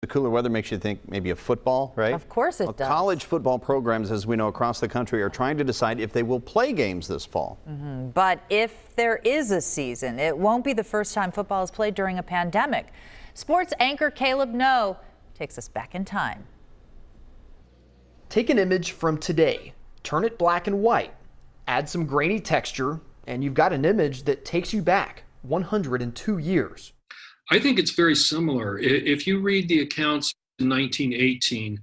The cooler weather makes you think maybe of football, right? Of course it does. College football programs, as we know, across the country are trying to decide if they will play games this fall. But if there is a season, it won't be the first time football is played during a pandemic. Sports anchor Caleb No takes us back in time. Take an image from today, turn it black and white, add some grainy texture, and you've got an image that takes you back 102 years. I think it's very similar. If you read the accounts in 1918,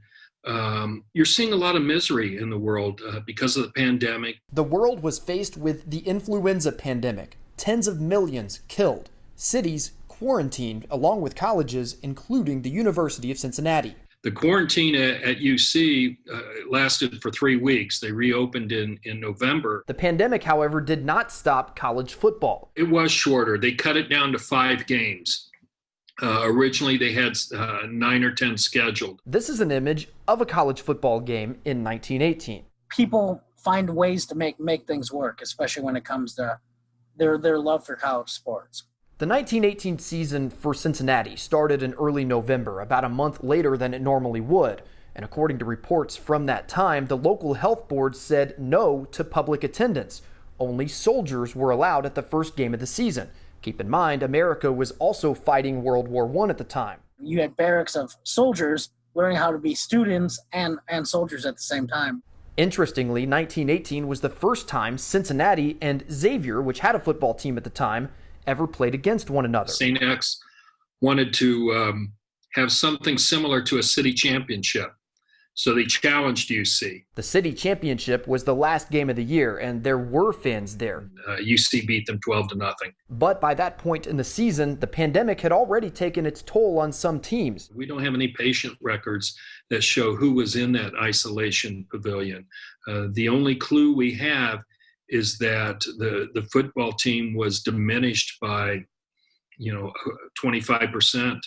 you're seeing a lot of misery in the world because of the pandemic. The world was faced with the influenza pandemic, tens of millions killed, cities quarantined along with colleges, including the University of Cincinnati. The quarantine at UC lasted for 3 weeks. They reopened in November. The pandemic, however, did not stop college football. It was shorter. They cut it down to 5 games. Originally, they had 9 or 10 scheduled. This is an image of a college football game in 1918. People find ways to make things work, especially when it comes to their love for college sports. The 1918 season for Cincinnati started in early November, about a month later than it normally would. And according to reports from that time, the local health board said no to public attendance. Only soldiers were allowed at the first game of the season. Keep in mind, America was also fighting World War I at the time. You had barracks of soldiers learning how to be students and soldiers at the same time. Interestingly, 1918 was the first time Cincinnati and XAVIER, which had a football team at the time, ever played against one another. St. X wanted to have something similar to a city championship, so they challenged UC. The city championship was the last game of the year, and there were fans there. UC beat them 12-0. But by that point in the season, the pandemic had already taken its toll on some teams. We don't have any patient records that show who was in that isolation pavilion. The only clue we have is that the football team was diminished by 25%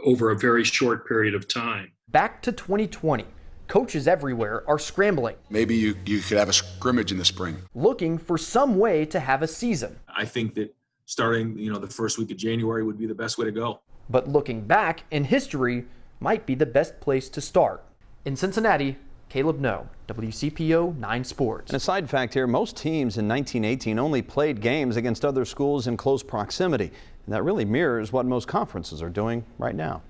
over a very short period of time. Back to 2020, coaches everywhere are scrambling. Maybe you could have a scrimmage in the spring. Looking for some way to have a season. I think that starting, the first week of January would be the best way to go. But looking back in history might be the best place to start. In Cincinnati, Caleb No, WCPO 9 Sports. And a side fact here, most teams in 1918 only played games against other schools in close proximity. And that really mirrors what most conferences are doing right now.